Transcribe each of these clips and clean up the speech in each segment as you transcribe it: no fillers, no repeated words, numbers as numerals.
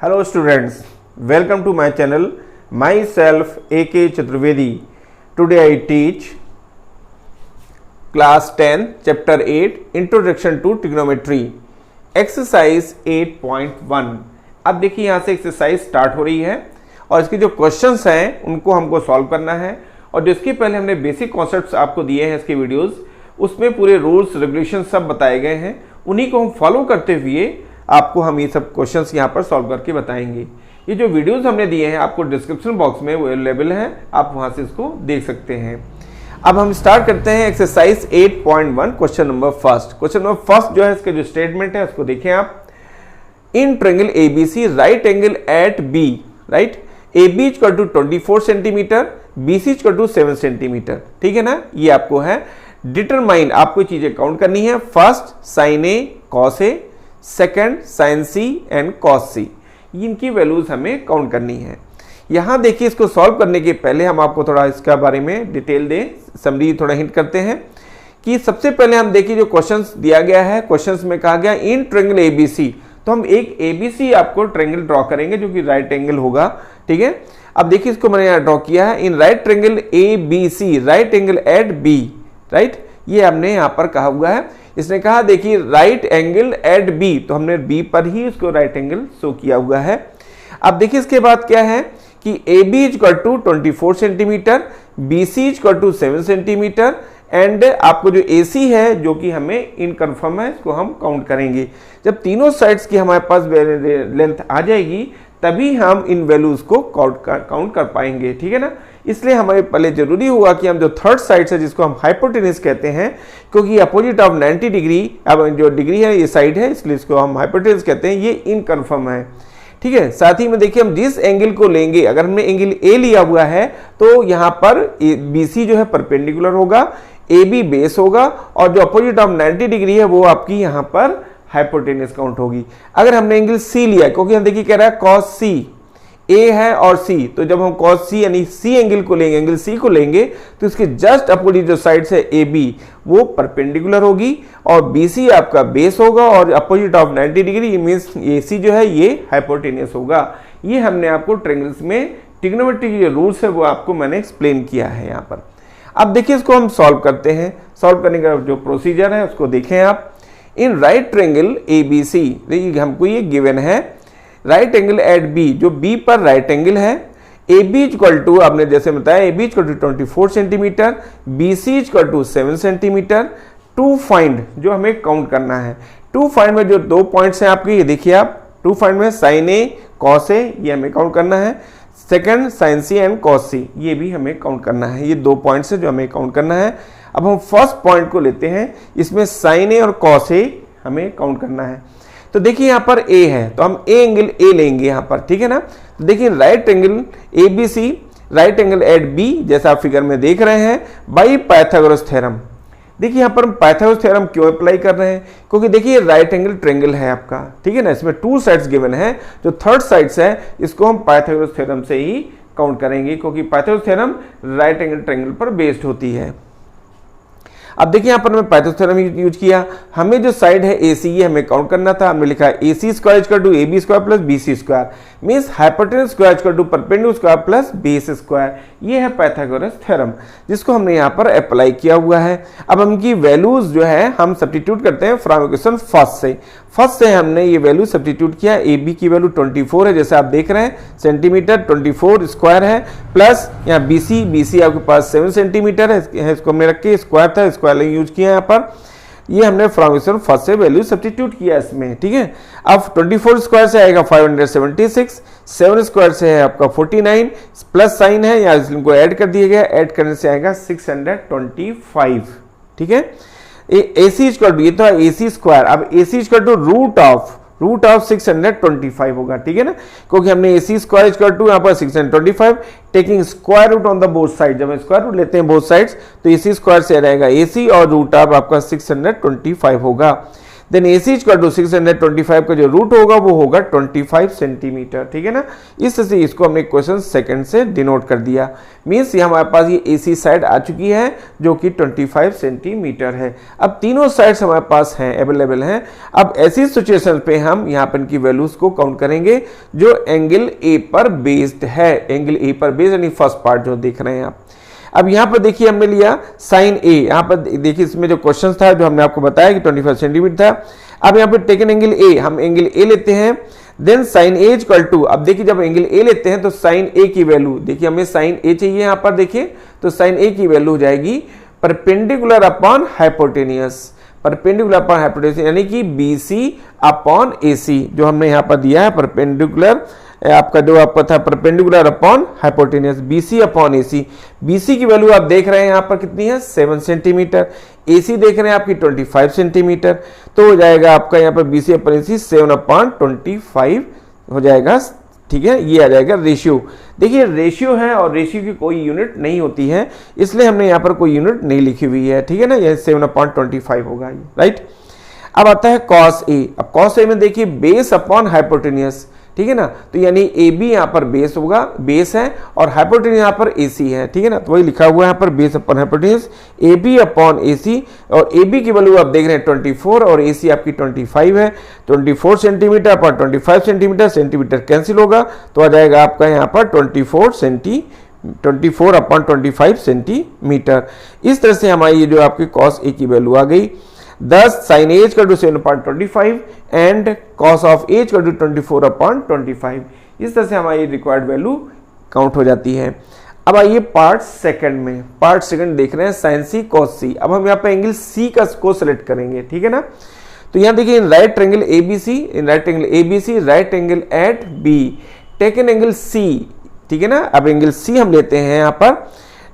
Hello students, welcome to my channel. Myself A.K. Chaturvedi. Today I teach class 10 chapter 8 Introduction to Trigonometry exercise 8.1. अब देखिए यहाँ से exercise start हो रही है और इसके जो क्वेश्चंस हैं उनको हमको सॉल्व करना है। और जिसके पहले हमने बेसिक कॉन्सेप्ट्स आपको दिए हैं इसके वीडियोस, उसमें पूरे रूल्स रेगुलेशन सब बताए गए हैं। उन्हीं को हम फॉलो करते हुए आपको हम ये सब क्वेश्चंस यहाँ पर सॉल्व करके बताएंगे। ये जो वीडियोस हमने दिए हैं आपको डिस्क्रिप्शन बॉक्स में अवेलेबल है, आप वहाँ से इसको देख सकते हैं। अब हम स्टार्ट करते हैं exercise 8.1 question number first. Question number first जो है इसका जो स्टेटमेंट है उसको देखें आप। In triangle ABC right angle at B, right, AB equal to 24 centimetre, BC equal to 7 centimetre. ठीक है ना, ये आपको है। डिटरमाइन, आपको चीजें काउंट करनी है। First sine A cos A, second sine C and cos C, इनकी वैल्यूज हमें काउंट करनी है। यहां देखिए इसको सॉल्व करने के पहले हम आपको थोड़ा इसका बारे में डिटेल दें, समरी थोड़ा हिंट करते हैं कि सबसे पहले हम देखिए जो क्वेश्चंस दिया गया है, क्वेश्चंस में कहा गया इन ट्रायंगल एबीसी, तो हम एक एबीसी आपको ट्रायंगल ड्रॉ करेंगे जो कि राइट एंगल होगा। ठीक है, अब देखिए इसको मैंने यहाँ ड्रॉ किया है। In right triangle ABC right angle at B, right, ये हमने यहाँ पर कहा हुआ है। इसने कहा देखिए राइट एंगल एट बी, तो हमने बी पर ही इसको राइट एंगल शो किया हुआ है। अब देखिए इसके बाद क्या है कि AB equal to 24 centimetre, BC equal to 7 centimetre and आपको जो AC है जो कि हमें इनकन्फर्म है, इसको हम काउंट करेंगे। जब तीनों साइड्स की हमारे पास लेंथ आ जाएगी तभी हम इन वैल्यूज को काउंट कर पाएंगे। ठीक है ना, इसलिए हमें पहले जरूरी होगा कि हम जो थर्ड साइड है जिसको हम हाइपोटेनस कहते हैं, क्योंकि अपोजिट ऑफ 90 डिग्री, अब जो डिग्री है ये साइड है इसलिए इसको हम हाइपोटेनस कहते हैं, ये इनकन्फर्म है। ठीक है, साथ ही में देखिए हम जिस एंगल को लेंगे, अगर हमने एंगल ए लिया हुआ है तो यहाँ पर BC जो है परपेंडिकुलर होगा, AB बेस होगा और जो अपोजिट ऑफ 90 डिग्री है वो आपकी यहाँ पर हाइपोटेनस काउंट होगी। अगर हमने एंगल C लिया, क्योंकि हम देखिए कह रहा है cos C, A है और C, तो जब हम cos C यानी C एंगल को लेंगे, एंगल C को लेंगे तो इसके जस्ट अपोजिट जो साइड है AB वो परपेंडिकुलर होगी और BC आपका बेस होगा और opposite of 90 degree means AC जो है ये हाइपोटेनस होगा। ये हमने आपको ट्रायंगल्स में ट्रिग्नोमेट्री के जो रूल्स है वो आपको मैंने एक्सप्लेन किया है यहाँ पर। अब देखिए इसको हम सॉल्व करते हैं। सॉल्व करने का जो प्रोसीजर है उसको देखें आप। इन राइट ट्रायंगल ABC, देखिए हमको ये गिवन है राइट एंगल एट B, जो B पर राइट एंगल है। AB इक्वल टू, आपने जैसे बताया AB equal to 24 centimetre, BC equal to 7 centimetre. To find, जो हमें काउंट करना है, टू फाइंड में जो दो पॉइंट्स हैं आपके, ये देखिए आप, टू फाइंड में साइन ए कॉस ए ये हमें काउंट करना है, second sine C and cos C ये भी हमें काउंट करना है। ये दो पॉइंट्स है जो हमें काउंट करना है। अब हम फर्स्ट पॉइंट को लेते हैं, इसमें साइन ए और कॉस ए हमें काउंट करना है। तो देखिए यहाँ पर A है तो हम A एंगल A लेंगे यहाँ पर। ठीक है ना, तो देखिए right angle ABC right angle at B, जैसा आप फिगर में देख रहे हैं, बाई पाइथागोरस थ्योरम। देखिए यहाँ पर हम पाइथागोरस थ्योरम क्यों अप्लाई कर रहे हैं, क्योंकि देखिए राइट एंगल ट्रायंगल है आपका। ठीक है ना, इसमें टू साइड्स गिवन है, जो थर्ड साइड्स है इसको हम पाइथागोरस थ्योरम से ही काउंट करेंगे, क्योंकि Pythagoras theorem right angle triangle पर बेस्ड होती है। अब देखिए यहाँ पर मैं पाइथागोरस थ्योरम यूज किया। हमें जो साइड है AC ये हमें काउंट करना था। हमने लिखा AC square equal to AB square plus BC square, means hypotenuse square equal to perpendicular square plus base square. ये है पाइथागोरस थ्योरम जिसको हमने यहाँ पर अप्लाई किया हुआ है। अब इनकी वैल्यूज जो है हम सब्स्टिट्यूट करते हैं फ्रॉम इक्वेशन फर्स्ट से हमने ये वैल्यू सब्स्टिट्यूट किया। AB की वैल्यू 24 है जैसे आप देख रहे हैं, सेंटीमीटर 24 स्क्वायर है, प्लस यहाँ BC आपके पास 7 सेंटीमीटर है, इसको हमने रख के स्क्वायर था, स्क्वायर यूज किया यहाँ पर। ये हमने फ्रॉम इक्वेशन फर्स्ट से वैल्यू सब्स्टिट्यूट किया इसमें। ठीक है, अब 24 स्क्वायर से आएगा 576, 7 स्क्वायर से है आपका 49, प्लस साइन है या इनको ऐड कर दिया गया, ऐड करने से आएगा 625। ठीक है, AC इक्वल टू, ये तो AC स्क्वायर, अब AC equal to root of 625 होगा। ठीक है ना, क्योंकि हमने AC स्क्वायर इक्वल टू यहाँ पर 625 taking square root on the both side, जब हम स्क्वायर रूट लेते हैं बोथ साइड्स तो AC स्क्वायर से रहेगा AC और रूट ऑफ आपका 625 होगा। देन AC इक्वल टू 625 का जो रूट होगा वो होगा 25 सेंटीमीटर, ठीक है ना। इस तरह से इसको हमने क्वेश्चन सेकंड से डिनोट कर दिया। मीन्स ये हमारे पास ये AC साइड आ चुकी है जो कि 25 सेंटीमीटर है। अब तीनों साइड्स हमारे पास हैं, अवेलेबल हैं। अब ऐसी सिचुएशन पे हम यहाँ पर इनकी वैल्यूज को काउंट करेंगे जो एंगल A पर बेस्ड है, एंगल A पर बेस्ड यानी फर्स्ट पार्ट जो देख रहे हैं आप। अब यहाँ पर देखिए हमने लिया साइन A, यहाँ पर देखिए इसमें जो क्वेश्चन था जो हमने आपको बताया कि 25 सेंटीमीटर था। अब यहाँ पर टेकन एंगल A, हम एंगल A लेते हैं, then sine A equal to, अब देखिए जब एंगल A लेते हैं तो साइन A की वैल्यू, देखिए हमें साइन A चाहिए यहाँ पर, देखिए तो साइन A की वैल्यू हो जाएगी perpendicular upon hypotenuse, perpendicular upon hypotenuse यानी कि BC अपॉन AC जो हमने यहाँ पर दिया है, परपेंडिकुलर आपका जो आपका था perpendicular upon hypotenuse BC upon AC। BC की वैल्यू आप देख रहे हैं यहाँ पर कितनी है 7 सेंटीमीटर, AC देख रहे हैं आपकी 25 सेंटीमीटर, तो हो जाएगा आपका यहाँ पर BC अपॉन AC 7 अपॉन 25 हो जाएगा, ठीक है। ये आ जाएगा रेशियो। देखिए रेशियो है और रेशियो की कोई यूनिट नहीं होती है, इसलिए हमने यहाँ पर कोई यूनिट नहीं लिखी हुई है, ठीक है ना। यह 7 अपॉन 25 होगा, राइट। अब आता है cos A। अब cos A में देखिए बेस अपॉन हाइपोटेनियस, ठीक है ना, तो यानी AB यहाँ पर बेस होगा, बेस है, और हाइपोटेनियस यहाँ पर AC है, ठीक है ना, तो वही लिखा हुआ है यहाँ पर base upon hypotenuse AB upon AC। और AB की वैल्यू आप देख रहे हैं 24 और AC आपकी 25 है, 24 centimetre upon 25 centimetre, centimetre cancel होगा तो आ जाएगा आपका यहाँ पर 24 अपॉन 25 सेंटीमीटर। इस तरह से हमारी ये जो आपकी cos A की वैल्यू आ गई। Thus sin A equal to 7 upon 25 and cos of A equal to 24 upon 25। इस तरह से हमारी रिक्वायर्ड वैल्यू काउंट हो जाती है। अब आइए पार्ट सेकंड में, पार्ट सेकंड देख रहे हैं sin C cos C। अब हम यहाँ पे एंगल C का को सेलेक्ट करेंगे, ठीक है ना। तो यहाँ देखिए in right triangle ABC, in right triangle ABC, right angle at B, taken angle C, ठीक है ना। अब एंगल C हम लेते हैं यहाँ पर,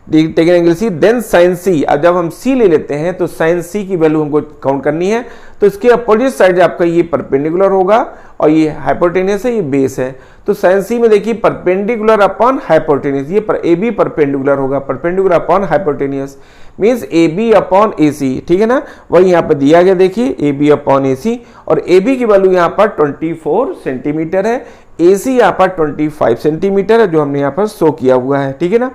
taken angle C, then sine C। अब जब हम C ले लेते हैं तो साइन C की वैल्यू हमको काउंट करनी है, तो इसके अपोजिट साइड आपका ये परपेंडिकुलर होगा और ये हाइपोटेनियस है, ये बेस है। तो साइन C में देखिए परपेंडिकुलर अपॉन हाइपोटेनियस, ये AB परपेंडिकुलर होगा, perpendicular upon hypotenuse means AB upon AC, ठीक है ना। वही यहाँ पर दिया गया, देखिए AB अपॉन AC, और AB की वैल्यू यहाँ पर 24 सेंटीमीटर है, AC यहाँ पर 25 सेंटीमीटर है जो हमने यहाँ पर शो किया हुआ है, ठीक है ना।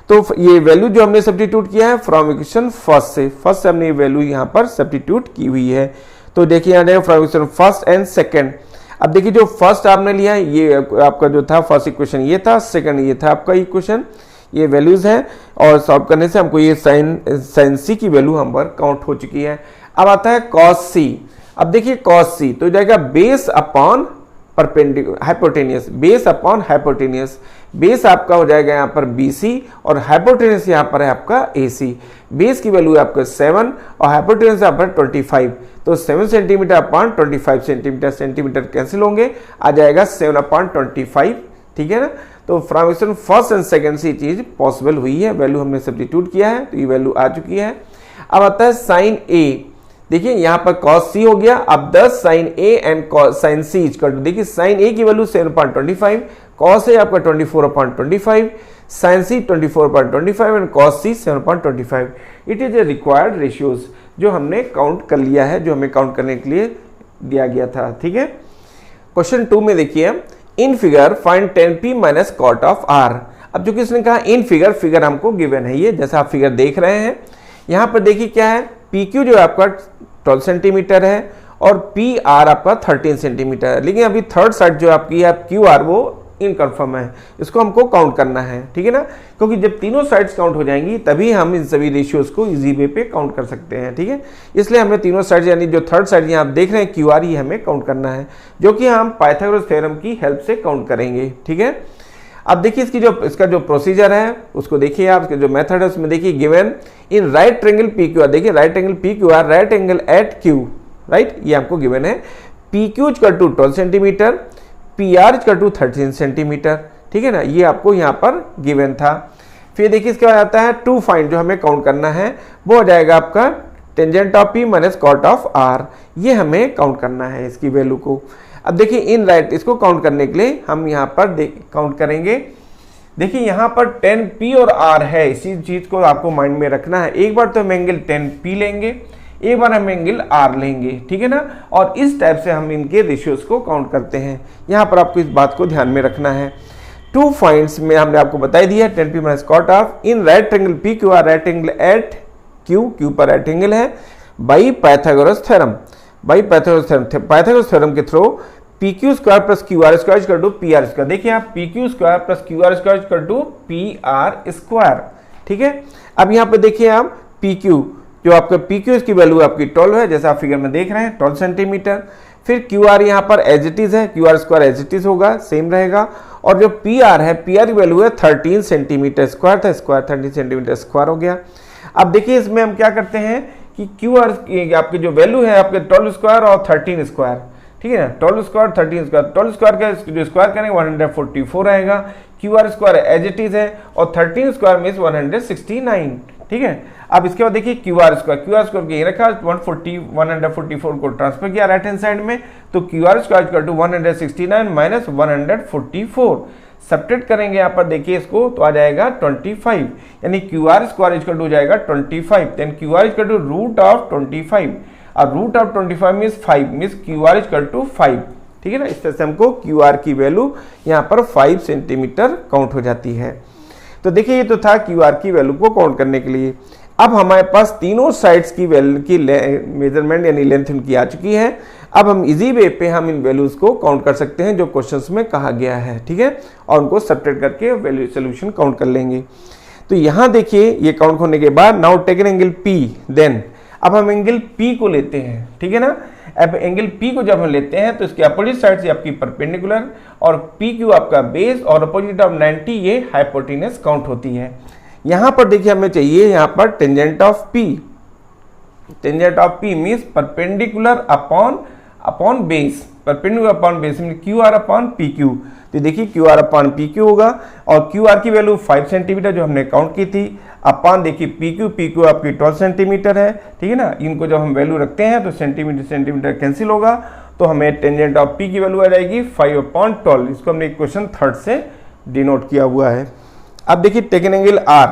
तो ये वैल्यू जो हमने सब्स्टिट्यूट किया है फ्रॉम इक्वेशन फर्स्ट से हमने ये वैल्यू यहाँ पर सब्स्टिट्यूट की हुई है। तो देखिए यहाँ from equation first and second. अब देखिए जो फर्स्ट आपने लिया है ये आपका जो था फर्स्ट इक्वेशन ये था, सेकंड ये था आपका इक्वेशन, ये वैल्यूज है, और सॉल्व करने से हमको ये साइन C की वैल्यू हम पर काउंट हो चुकी है। अब आता है cos C। अब देखिए cos C तो जाएगा base upon perpendicular hypotenuse, base upon hypotenuse, base आपका हो जाएगा यहाँ पर BC और हाइपोटेनियस यहाँ पर है आपका AC। बेस की वैल्यू है आपका 7 और हाइपोटेनियस यहाँ पर 25, तो 7 centimetre upon 25 centimetre, centimetre cancel होंगे, आ जाएगा 7 अपॉन 25, ठीक है ना। तो from equation first and second से ये चीज पॉसिबल हुई है, वैल्यू हमने सब्स्टिट्यूट किया है तो ये वैल्यू आ चुकी है। अब आता है साइन A। देखिए यहाँ पर cos C हो गया। अब 10 sine A and sine C equal to, देखिए साइन A की वैल्यू 7/25, cos A आपका 24/25, sine C 24/25 and cos C 7/25। It is a required ratios जो हमने काउंट कर लिया है, जो हमें काउंट करने के लिए दिया गया था, ठीक है। क्वेश्चन 2 में देखिए इन figure find 10p minus cot of R। अब जो कि इसने कहा इन फिगर हमको गिवन है, ये जैसा आप फिगर देख रहे हैं यहाँ पर देखिए क्या है, PQ जो है आपका 12 सेंटीमीटर है और PR आपका 13 सेंटीमीटर है, लेकिन अभी थर्ड साइड जो आपकी है QR वो इनकन्फर्म है, इसको हमको काउंट करना है, ठीक है ना। क्योंकि जब तीनों साइड्स काउंट हो जाएंगी तभी हम इन सभी रेशियोज को इजी वे पे काउंट कर सकते हैं, ठीक है। इसलिए हमने तीनों साइड यानी जो थर्ड साइड यहाँ आप देख रहे हैं QR ही हमें काउंट करना है, जो कि हम पाइथागोरस थ्योरम की हेल्प से काउंट करेंगे, ठीक है। अब देखिए इसका जो प्रोसीजर है उसको देखिए आप, इसका जो मेथड है उसमें देखिए given in right triangle PQR, देखिए right angle PQR, right angle at Q, right, ये हमको गिवन है। PQ equal to 12 centimetre, PR equal to 13 centimetre, ठीक है ना, ये आपको यहाँ पर गिवन था। फिर देखिए इसके बाद आता है टू फाइंड, जो हमें काउंट करना है वो हो जाएगा आपका tangent of P minus cot of R, ये हमें काउंट करना है इसकी वैल्यू को। अब देखिए इन राइट इसको काउंट करने के लिए हम यहाँ पर काउंट करेंगे। देखिए यहाँ पर 10p और R है, इसी चीज को आपको माइंड में रखना है। एक बार तो हम एंगल 10p लेंगे, एक बार हम एंगल आर लेंगे, ठीक है ना। और इस टाइप से हम इनके रेशियोज को काउंट करते हैं। यहाँ पर आपको इस बात को ध्यान में रखना है। 2 पॉइंट्स में हमने आपको बताई दिया 10p minus cot of in right angle P Q R, right angle at Q पर राइट एंगल है, by Pythagoras theorem. By Pythagoras theorem के through P Q square plus Q R square equal to P R square. देखिए आप P Q square plus Q R square equal to P R square, ठीक है। अब यहाँ पे देखिए आप पी क्यू, जो आपका पी क्यू इसकी वैल्यू आपकी 12 है, जैसा आप फिगर में देख रहे हैं 12 सेंटीमीटर। फिर क्यू आर यहाँ पर एज इट इज है, Q R square as it is होगा, सेम रहेगा। और जो पी आर है, पी आर की वैल्यू है 13 सेंटीमीटर स्क्वायर, था स्क्वायर 13 सेंटीमीटर स्क्वायर हो गया। अब देखिए इसमें हम क्या करते हैं कि क्यू आर आपकी जो वैल्यू है आपके 12 स्क्वायर और 13 स्क्वायर, ठीक है ना, 12 स्क्वायर 13 स्क्वायर, 12 स्क्वायर का जो स्क्वायर करेंगे 144 आएगा। Q R square as it is है और 13 स्क्वायर मीन्स 169, ठीक है। अब इसके बाद देखिए क्यू आर स्क्वायर ये रखा 144 को ट्रांसफर किया राइट हैंड साइड में, तो Q R square equal to 169 minus 144 subtract करेंगे यहाँ पर देखिए इसको, तो आ जाएगा 25, यानी Q R square equal to हो जाएगा 25, then Q R equal to root of 25 और root of 25 means 5 means Q R equal to 5, ठीक है ना। इस तरह से हमको क्यू आर की वैल्यू यहाँ पर 5 सेंटीमीटर काउंट हो जाती है। तो देखिए ये तो था क्यू आर की वैल्यू को काउंट करने के लिए। अब हमारे पास तीनों साइड्स की वैल्यू की मेजरमेंट यानी लेंथ उनकी आ चुकी है। अब हम इजी वे पे हम इन वैल्यूज को काउंट कर सकते हैं जो क्वेश्चंस में कहा गया है, ठीक है, और उनको सब्ट्रैक्ट करके वैल्यू सोल्यूशन काउंट कर लेंगे। तो यहाँ देखिए ये काउंट होने के बाद now take an angle P, then अब हम एंगल पी को लेते हैं, ठीक है ना। अब एंगल पी को जब हम लेते हैं तो इसके अपोजिट साइड से आपकी परपेंडिकुलर और पी क्यू आपका बेस और अपोजिट ऑफ 90 ये हाइपोटेनस काउंट होती है। यहाँ पर देखिए हमें चाहिए यहाँ पर tangent of P. Tangent of P means perpendicular upon base, perpendicular upon base mean Q R upon P Q. तो देखिए Q R upon P Q होगा और क्यू आर की वैल्यू 5 सेंटीमीटर जो हमने काउंट की थी, अपॉन देखिए पी क्यू आपकी 12 सेंटीमीटर है, ठीक है ना। इनको जब हम वैल्यू रखते हैं तो सेंटीमीटर कैंसिल होगा, तो हमें टेंजेंट ऑफ पी की वैल्यू आ जाएगी 5/12। इसको हमने इक्वेशन 3 से डिनोट किया हुआ है। अब देखिए टेकन एंगल आर,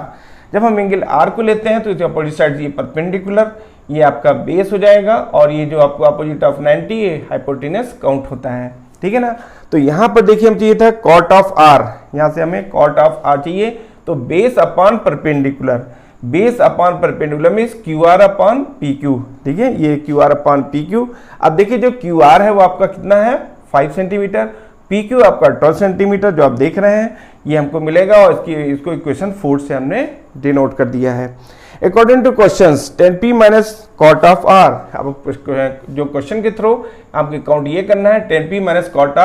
जब हम एंगल आर को लेते हैं तो इसके अपोजिट साइड ये परपेंडिकुलर ये आपका बेस हो जाएगा और ये जो आपको अपोजिट ऑफ 90 ये हाइपोटेनस काउंट होता है, ठीक है ना। तो यहाँ पर देखिए हम चाहिए था कॉट ऑफ आर, यहाँ से हमें कॉट ऑफ आर चाहिए, तो base upon perpendicular, base upon perpendicular means Q are upon P Q, ठीक है, ये Q R upon P Q. अब देखिए जो क्यू आर है वो आपका कितना है 5 सेंटीमीटर, पी क्यू आपका 12 सेंटीमीटर जो आप देख रहे हैं ये हमको मिलेगा और इसको इक्वेशन 4 से हमने डिनोट कर दिया है। According to questions 10p minus cot of R, अब जो क्वेश्चन के थ्रू आपको काउंट ये करना है 10p minus cot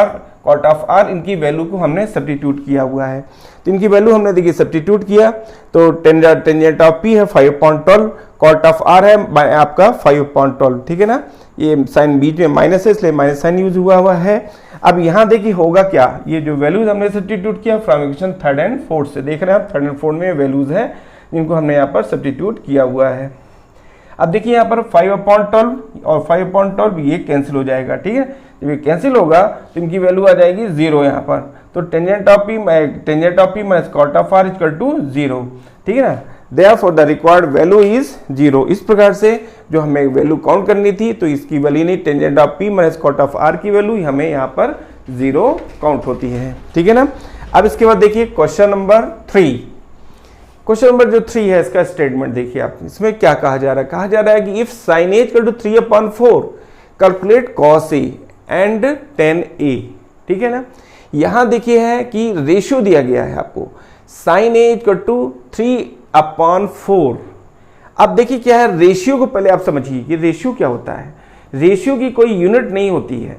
of R, इनकी वैल्यू को हमने सब्स्टिट्यूट किया हुआ है। तो इनकी वैल्यू हमने देखिए सब्स्टिट्यूट किया तो टेंजेंट ऑफ p है 5/12, कॉट ऑफ आर है आपका 5/12, ठीक है ना। ये साइन बीच में माइनस है इसलिए माइनस साइन यूज हुआ है। अब यहाँ देखिए होगा क्या, ये जो वैल्यूज हमने सब्स्टिट्यूट किया from equation 3rd and 4th से, देख रहे हैं आप 3rd and 4th में वैल्यूज है जिनको हमने यहाँ पर सब्स्टिट्यूट किया हुआ है। अब देखिए यहाँ पर 5/12 और 5/12 ये कैंसिल हो जाएगा, ठीक है। जब ये कैंसिल होगा तो इनकी वैल्यू आ जाएगी 0 यहाँ पर, तो tangent of P minus cot of R equal to 0, ठीक है ना। Therefore the required value is 0। इस प्रकार से जो हमें वैल्यू काउंट करनी थी तो इसकी वैल्यू नहीं, tangent of P minus cot of R की वैल्यू हमें यहाँ पर 0 काउंट होती है, ठीक है ना। अब इसके बाद देखिए क्वेश्चन नंबर 3। क्वेश्चन नंबर जो 3 है इसका स्टेटमेंट देखिए आप, इसमें क्या कहा जा रहा है कि if sine A equal to 3/4 calculate cos A and tan a, ठीक है ना। यहां देखिए है कि रेशियो दिया गया है आपको साइन ए इक्वल टू 3/4। अब देखिए क्या है रेशियो को पहले आप समझिए कि रेशियो क्या होता है। रेशियो की कोई यूनिट नहीं होती है,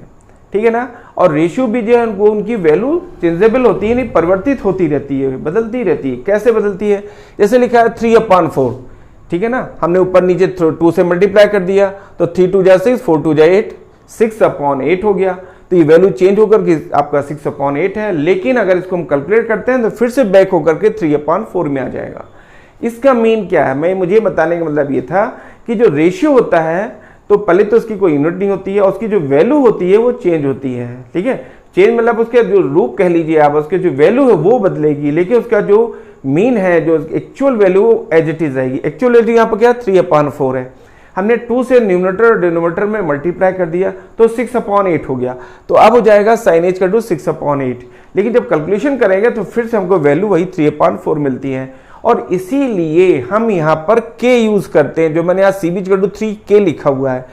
ठीक है ना, और रेशियो भी जो है उनकी वैल्यू चेंजेबल होती है, नहीं परिवर्तित होती रहती है, बदलती रहती है। कैसे बदलती है, जैसे लिखा है 3/4, ठीक है ना, हमने ऊपर नीचे 2 से मल्टीप्लाई कर दिया तो 3 2 जा 6, 4 2 जा 8, 6/8 हो गया। तो ये वैल्यू चेंज होकर के आपका 6/8 है, लेकिन अगर इसको हम कैलकुलेट करते हैं तो फिर से बैक होकर के 3/4 में आ जाएगा। इसका मीन क्या है, मुझे बताने का मतलब ये था कि जो रेशियो होता है तो पहले तो उसकी कोई यूनिट नहीं होती है और उसकी जो वैल्यू होती है वो चेंज होती है, ठीक है। चेंज मतलब उसके जो रूप कह लीजिए आप, उसके जो वैल्यू है वो बदलेगी, लेकिन उसका जो मीन है, जो actual value as it is रहेगी। एक्चुअल वैल्यू यहाँ पर क्या 3/4 है। हमने 2 से न्यूमरेटर और डिनोमिनेटर में मल्टीप्लाई कर दिया तो 6/8 हो गया। तो अब हो जाएगा साइन ए इक्वल टू 6/8। लेकिन जब कैलकुलेशन करेंगे तो फिर से हमको वैल्यू वही 3/4 मिलती है, और इसीलिए हम यहाँ पर k यूज करते हैं। जो मैंने यहाँ CB इक्वल टू 3k लिखा हुआ है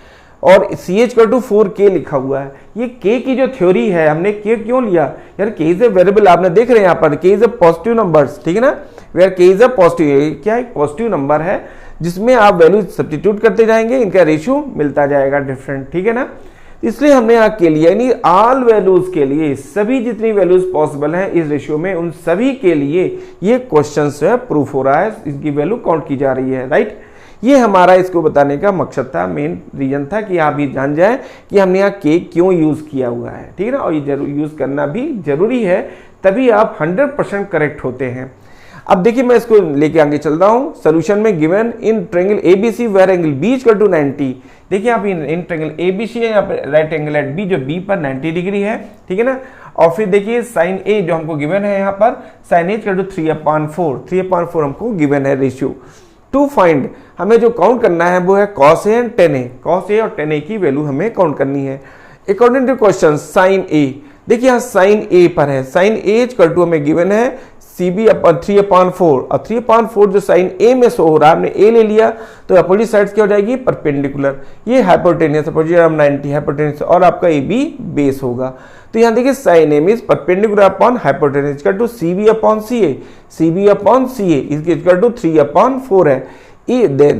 और CH इक्वल टू 4k लिखा हुआ है, ये k की जो थ्योरी है, हमने k क्यों लिया यार? k इज ए वेरिएबल, आपने देख रहे हैं यहाँ पर k is a positive numbers, ठीक है ना, where k is a positive, क्या एक पॉजिटिव नंबर है जिसमें आप वैल्यू सब्स्टिट्यूट करते जाएंगे, इनका रेशियो मिलता जाएगा डिफरेंट, ठीक है ना। इसलिए हमने यहाँ के लिए यानी ऑल वैल्यूज के लिए सभी जितनी वैल्यूज पॉसिबल हैं इस रेशियो में, उन सभी के लिए ये क्वेश्चन से प्रूफ हो रहा है, इनकी वैल्यू काउंट की जा रही है, राइट। ये हमारा इसको बताने का मकसद था, मेन रीजन था कि आप ये जान जाए कि हमने यहाँ के क्यों यूज किया हुआ है, ठीक है ना। और ये यूज करना भी जरूरी है, तभी आप 100% करेक्ट होते हैं। अब देखिए मैं इसको लेके आगे चल रहा हूं। सोल्यूशन में given in triangle ABC where angle B equal to 90। देखिए आप इन ट्रायंगल एबीसी है, यहाँ पे राइट एंगल एट बी जो बी पर 90 डिग्री है, ठीक है ना। और फिर देखिए साइन ए जो हमको गिवन है यहाँ पर साइन ए इक्वल टू 3/4 हमको गिवन है रेशियो। टू फाइंड हमें जो काउंट करना है वो है cos A and tan A. Cos A और टेन ए की वैल्यू हमें काउंट करनी है according to question sine A. देखिए यहाँ साइन ए पर है, साइन ए इक्वल टू हमें गिवन है CB अपन 3/4 और 3/4 जो साइन ए में शो हो रहा है, हमने ए ले लिया तो अपोजिट साइड्स क्या हो जाएगी परपेंडिकुलर। ये हाइपोटेनियस अपोजिट 90 हाइपोटेनियस और आपका ए बी बेस होगा। तो यहाँ देखिए sine A means perpendicular upon hypotenuse equal to CB/CA, CB/CA is equal to 3/4 है।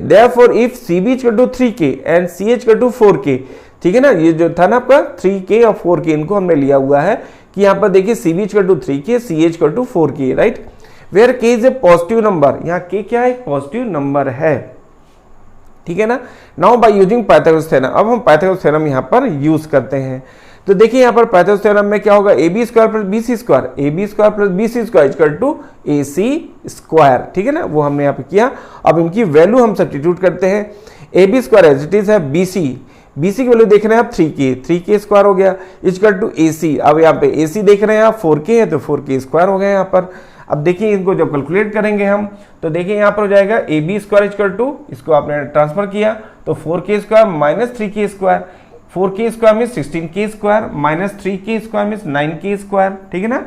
Therefore if CB equal to 3K and CH equal to 4K, ठीक है ना, ये जो था ना आपका 3K और 4K इनको हमने लिया हुआ है कि यहाँ पर देखिए CB equal to 3K, CH equal to 4K, right. Where K is a positive number, यहाँ K क्या है? पॉजिटिव नंबर है, ठीक है ना। Now by using Pythagoras theorem, अब हम पाइथागोरस थ्योरम यहाँ पर यूज करते हैं। तो देखिए यहाँ पर पाइथागोरस थ्योरम में क्या होगा, AB square plus BC square, AB square plus BC square equal to AC square, ठीक है ना, वो हमने यहाँ पे किया। अब इनकी वैल्यू हम सब्स्टिट्यूट करते हैं। AB square as it is है BC की वैल्यू देख रहे हैं आप 3K स्क्वायर हो गया इक्वल टू AC। अब यहाँ पे AC देख रहे हैं आप 4K है तो 4K स्क्वायर हो गया यहाँ पर। अब देखिए इनको जब कैलकुलेट करेंगे हम तो देखिए यहाँ पर हो जाएगा AB स्क्वायर इक्वल टू, इसको आपने ट्रांसफर किया तो 4K square minus 3K square, 4K square mean 16K square minus 3K square mean 9K square, ठीक है ना।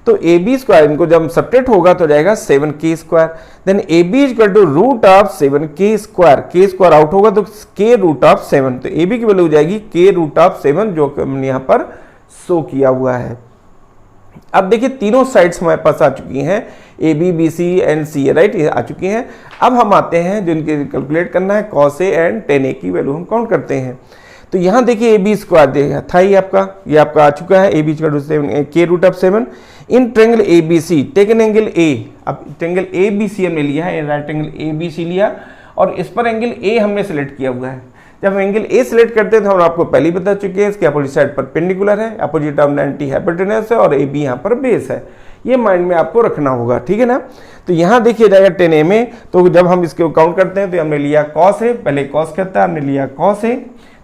तो AB स्क्वायर इनको जब सब्ट्रैक्ट होगा तो जाएगा 7K square. Then AB equal to root of 7K square, K square out होगा तो K रूट ऑफ 7, तो AB की वैल्यू हो जाएगी K रूट ऑफ 7 जो हमने यहाँ पर शो किया हुआ है। अब देखिए तीनों साइड्स हमारे पास आ चुकी हैं, AB BC and CA, right, ये आ चुकी हैं। अब हम आते हैं जिनके कैलकुलेट करना है cos A and tan A की वैल्यू हम काउंट करते हैं। तो यहाँ देखिए AB स्क्वायर देखा था ही आपका, ये आपका आ चुका है AB equal to 7 K root of 7 in triangle ABC taken angle A। अब ट्रायंगल ABC हमने लिया है, राइट एंगल ABC लिया और इस पर एंगल A हमने सेलेक्ट किया हुआ है। जब हम एंगल A सिलेक्ट करते हैं तो हम आपको पहले ही बता चुके हैं इसके अपोजिट साइड परपेंडिकुलर है, अपोजिट ऑफ 90 हाइपोटेनस है और AB यहाँ पर बेस है। ये माइंड में आपको रखना होगा, ठीक है ना। तो यहाँ देखिए जाएगा 10A में, तो जब हम इसको काउंट करते हैं तो हमने लिया cos A, पहले cos करता है, हमने लिया cos A,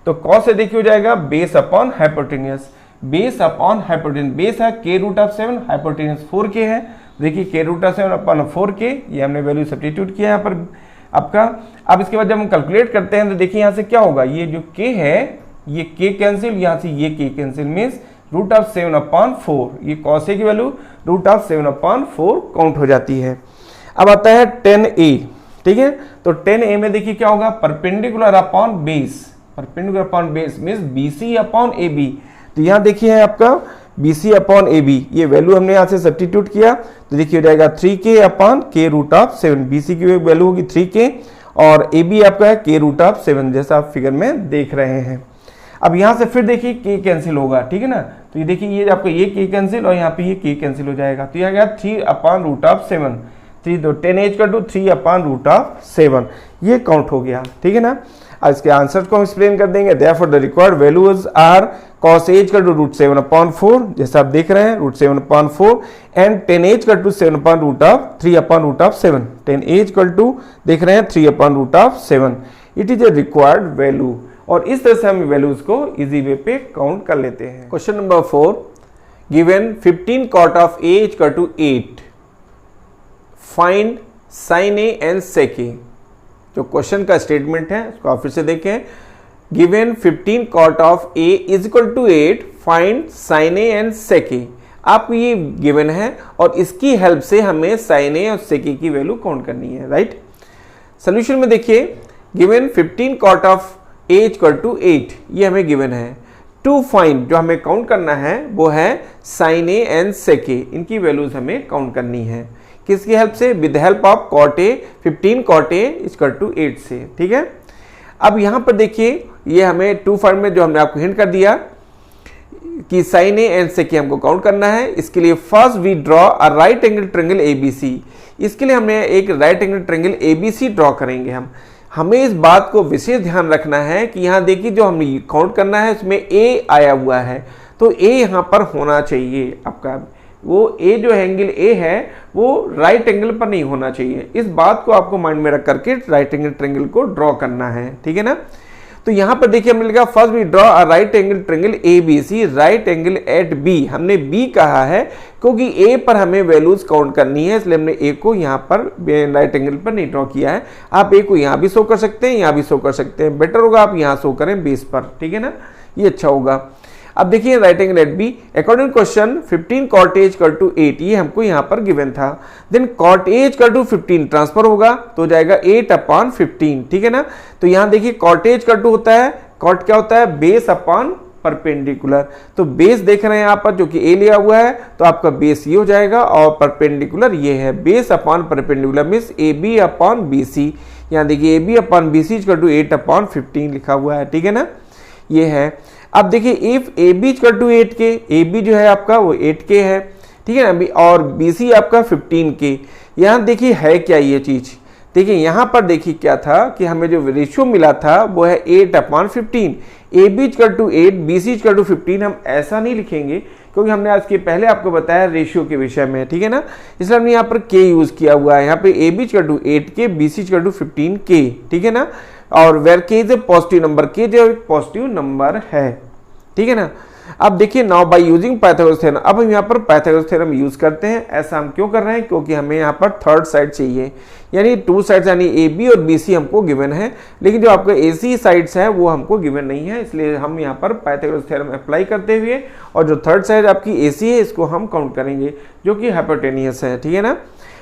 तो cos A देखिए हो जाएगा base upon hypotenuse, base upon hypotenuse, base है K root of 7, hypotenuse 4K है। देखिए K root of 7 upon 4K, ये हमने वैल्यू सब्स्टिट्यूट किया यहाँ पर आपका। अब इसके बाद जब हम कैलकुलेट करते हैं तो देखिए यहाँ से क्या होगा, ये जो K है ये K कैंसिल, यहाँ से ये K cancel means root of 7/4, ये cos A की वैल्यू रूट ऑफ 7/4 काउंट हो जाती है। अब आता है 10A, ठीक है। तो 10A में देखिए क्या होगा, perpendicular upon base, perpendicular upon base means BC upon AB। तो यहाँ देखिए है आपका BC अपॉन AB, ये वैल्यू हमने यहाँ से सब्स्टिट्यूट किया तो देखिए हो जाएगा 3K upon K root of 7। BC की वैल्यू होगी 3K और AB आपका है K रूट ऑफ 7 जैसा आप फिगर में देख रहे हैं। अब यहाँ से फिर देखिए K कैंसिल होगा, ठीक है ना। तो ये देखिए ये आपको ये K कैंसिल और यहाँ पे ये K कैंसिल हो जाएगा, तो यहाँ गया 3 अपॉन रूट ऑफ 7, 3 तो 10A equal to 3 upon root of 7, ये काउंट हो गया, ठीक है ना। अब इसके आंसर को हम एक्सप्लेन कर देंगे। Therefore the required values are cos A equal to root 7/4 जैसा आप देख रहे हैं root 7/4 and 10A equal to 7 upon root of 3 upon root of 7, 10A equal to देख रहे हैं 3 upon root of 7। It is a required value और इस तरह से हम वैल्यूज को इजी वे पे काउंट कर लेते हैं। Question number 4, given 15 cot of A equal to 8, find sin A and sec A। जो क्वेश्चन का स्टेटमेंट है उसको आप फिर से देखें। Given 15 cot of a is equal to 8, find sin a and sec a। आपको ये गिवन है और इसकी हेल्प से हमें sin a और sec a की वैल्यू काउंट करनी है, राइट। सोल्यूशन में देखिए, given 15 cot of a equal to 8, ये हमें गिवन है। टू फाइंड, जो हमें काउंट करना है वो है sin a and sec a, इनकी वैल्यूज हमें काउंट करनी है। किसकी हेल्प से? With help of cot a, 15 cot a equal to 8 से, ठीक है। अब यहां पर देखिए, ये हमें टू फाइंड में जो हमने आपको हिंट कर दिया कि sin a and sec a हमको काउंट करना है। इसके लिए first we draw a right angle triangle ABC। इसके लिए हमें एक right angle triangle ABC draw करेंगे। हमें इस बात को विशेष ध्यान रखना है कि यहाँ देखिए जो हमें काउंट करना है उसमें A आया हुआ है, तो A यहाँ पर होना चाहिए आपका। वो A जो एंगल A है वो राइट एंगल पर नहीं होना चाहिए। इस बात को आपको माइंड में रख करके राइट एंगल ट्रायंगल को ड्रॉ करना है, ठीक है ना। तो यहां पर देखिए हमें लिखा first we draw a right angle triangle ABC, right angle at B। हमने B कहा है क्योंकि A पर हमें वैल्यूज काउंट करनी है, इसलिए हमने A को यहां पर राइट एंगल पर नहीं ड्रॉ किया है। आप A को यहां भी शो कर सकते हैं, यहां भी शो कर सकते हैं। बेटर होगा आप यहां शो करें बेस पर, ठीक है ना, ये अच्छा होगा। अब देखिए right angle at B, according question 15 cot a equal to 8, ये हमको यहाँ पर गिवन था। Then cot a equal to 15 transfer होगा तो जाएगा 8/15, ठीक है ना। तो यहाँ देखिए cot a इक्वल टू होता है, cot क्या होता है? Base upon perpendicular. तो बेस देख रहे हैं यहाँ पर जो कि a लिया हुआ है, तो आपका बेस ये हो जाएगा और परपेंडिकुलर ये है। Base upon perpendicular means AB upon BC। यहाँ देखिए AB upon BC equal to 8/15 लिखा हुआ है, ठीक है ना, ये है। अब देखिए if AB equal to 8K, AB जो है आपका वो 8K है, ठीक है ना, और BC आपका 15K। यहाँ देखिए है क्या ये चीज, देखिए यहाँ पर देखिए क्या था कि हमें जो रेशियो मिला था वो है 8/15। AB equal to 8, BC equal to 15 हम ऐसा नहीं लिखेंगे क्योंकि हमने आज के पहले आपको बताया रेशियो के विषय में, ठीक है ना, इसलिए हमने यहाँ पर K यूज किया हुआ है। यहाँ पे AB equal to 8K, BC equal to 15K, ठीक है ना। और where K is a positive number, K जो एक पॉजिटिव नंबर है, ठीक है ना। अब देखिए now by using Pythagoras theorem, अब हम यहाँ पर पाइथागोरस थ्योरम यूज करते हैं। ऐसा हम क्यों कर रहे हैं? क्योंकि हमें यहाँ पर थर्ड साइड चाहिए, यानी टू साइड्स यानी AB और BC हमको गिवन है, लेकिन जो आपका AC साइड्स है वो हमको गिवन नहीं है। इसलिए हम यहाँ पर पाइथागोरस थ्योरम अप्लाई करते हुए और जो थर्ड साइड आपकी AC है इसको हम काउंट करेंगे जो कि हाइपोटेनियस है, ठीक है ना।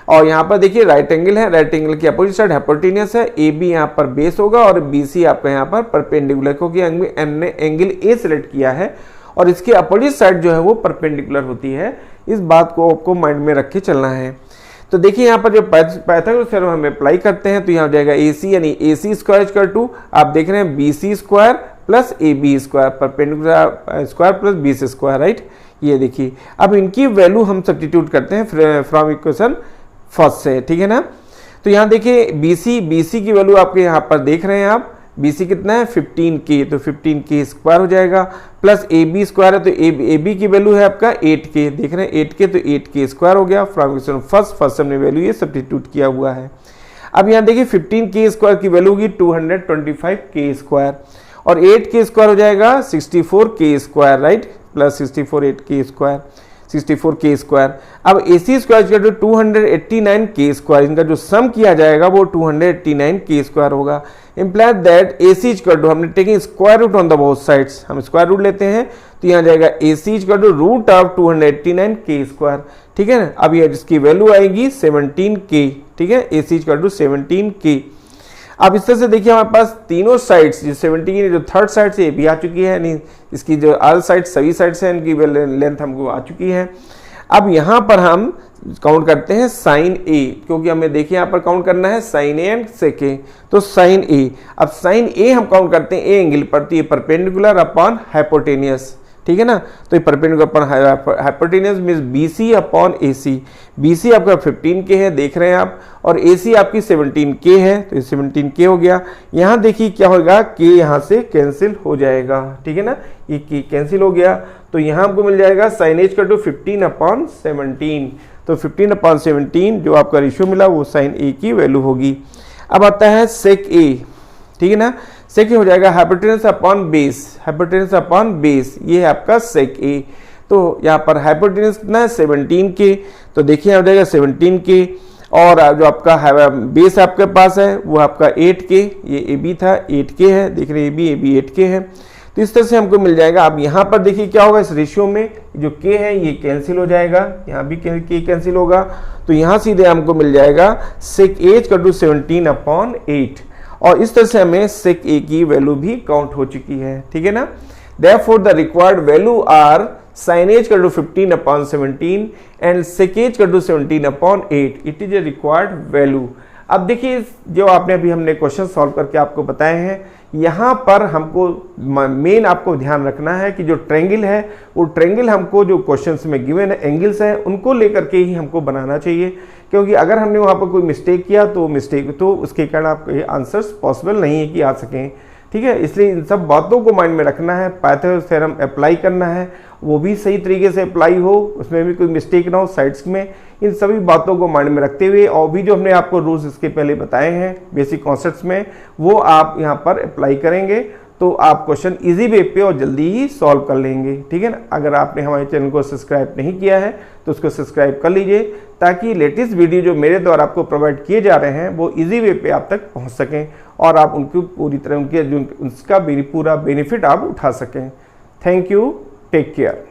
और यहाँ पर देखिए राइट एंगल है, राइट एंगल की अपोजिट साइड हाइपोटेनियस है। AB यहाँ पर बेस होगा और BC आपका यहाँ पर परपेंडिकुलर, क्योंकि हमने एंगल A सिलेक्ट किया है और इसके अपोजिट साइड जो है वो परपेंडिकुलर होती है। इस बात को आपको माइंड में रख के चलना है। तो देखिए यहाँ पर जो पाइथागोरस थ्योरम हम अप्लाई करते हैं तो यहाँ हो जाएगा AC यानी AC स्क्वायर इक्वल टू, आप देख रहे हैं BC square plus AB square, perpendicular square plus BC square, right. ये देखिए अब इनकी वैल्यू हम सब्स्टिट्यूट करते हैं फ्रॉम इक्वेशन फर्स्ट से, ठीक है ना। तो यहाँ देखिए BC की वैल्यू आपके यहाँ पर देख रहे हैं आप, BC कितना है 15K, तो 15K स्क्वायर हो जाएगा प्लस AB स्क्वायर है तो AB की वैल्यू है आपका 8K, देख रहे हैं 8K, तो 8K स्क्वायर हो गया फ्रॉम इक्वेशन फर्स्ट हमने वैल्यू ये सब्स्टिट्यूट किया हुआ है। अब यहाँ देखिए 15K स्क्वायर की वैल्यू होगी 225K स्क्वायर और 8K स्क्वायर हो जाएगा 64K square, right, plus 8K square 64K square. अब AC स्क्वायर 289K स्क्वायर, इनका जो सम किया जाएगा वो 289K स्क्वायर होगा। Implied that AC equal to, हमने taking square root on the both sides, हम स्क्वायर रूट लेते हैं तो यहाँ जाएगा AC equal to root of 289K square, ठीक है ना। अब ये जिसकी वैल्यू आएगी 17K, ठीक है, AC इक्वल टू 17K। अब इस तरह से देखिए हमारे पास तीनों साइड्स, जो 17 जो थर्ड साइड से भी आ चुकी है, यानी इसकी जो ऑल साइड सभी साइड से इनकी लेंथ हमको आ चुकी है। अब यहाँ पर हम काउंट करते हैं साइन A, क्योंकि हमें देखिए यहाँ पर काउंट करना है sine A and sec A, तो साइन A। अब साइन A हम काउंट करते हैं A एंगल पर, तो ये परपेंडिकुलर अपॉन हाइपोटेनियस, ठीक है ना। तो ये perpendicular upon hypotenuse means BC upon AC। BC आपका 15K है, देख रहे हैं आप, और AC आपकी 17K है, तो ये 17K हो गया। यहाँ देखिए क्या होगा, K यहाँ से कैंसिल हो जाएगा, ठीक है ना, ये K कैंसिल हो गया। तो यहाँ आपको मिल जाएगा साइन H का टू 15/17, तो 15/17 जो आपका रेशियो मिला वो साइन A की वैल्यू होगी। अब आता है सेक A, ठीक है ना। सेक हो जाएगा hypotenuse upon base, hypotenuse upon base, ये है आपका सेक A। तो यहाँ पर हाइपोटेनस कितना है 17K, तो देखिए हो जाएगा 17K। और जो आपका बेस आपके पास है वो आपका 8K, ये AB था 8K है, देख रहे हैं AB 8K है। तो इस तरह से हमको मिल जाएगा। अब यहाँ पर देखिए क्या होगा, इस रेशियो में जो K है ये कैंसिल हो जाएगा, यहाँ भी K कैंसिल होगा, तो यहाँ सीधे हमको मिल जाएगा sec A = 17/8, और इस तरह से हमें sec A की वैल्यू भी काउंट हो चुकी है, ठीक है ना। Therefore the required value are sin A = 15/17 and sec A = 17/8. It is a required value. अब देखिए जो आपने अभी हमने क्वेश्चन सॉल्व करके आपको बताए हैं, यहाँ पर हमको मेन आपको ध्यान रखना है कि जो ट्रायंगल है वो ट्रायंगल हमको जो क्वेश्चंस में गिवन एंगल्स हैं उनको लेकर के ही हमको बनाना चाहिए, क्योंकि अगर हमने वहाँ पर कोई मिस्टेक किया तो उसके कारण आपके आंसर्स पॉसिबल नहीं है कि आ सकें, ठीक है। इसलिए इन सब बातों को माइंड में रखना है, पाइथागोरस थ्योरम अप्लाई करना है, वो भी सही तरीके से अप्लाई हो, उसमें भी कोई मिस्टेक ना हो साइड्स में। इन सभी बातों को माइंड में रखते हुए और भी जो हमने आपको रूल्स इसके पहले बताए हैं बेसिक कॉन्सेप्ट्स में, वो आप यहाँ पर अप्लाई करेंगे तो आप क्वेश्चन इजी वे पे और जल्दी ही सॉल्व कर लेंगे, ठीक है ना। अगर आपने हमारे चैनल को सब्सक्राइब नहीं किया है तो उसको सब्सक्राइब कर लीजिए, ताकि लेटेस्ट वीडियो जो मेरे द्वारा आपको प्रोवाइड किए जा रहे हैं वो इजी वे पे आप तक पहुंच सकें और आप उनको पूरी तरह उसका पूरा बेनिफिट आप उठा सकें। Thank you, take care.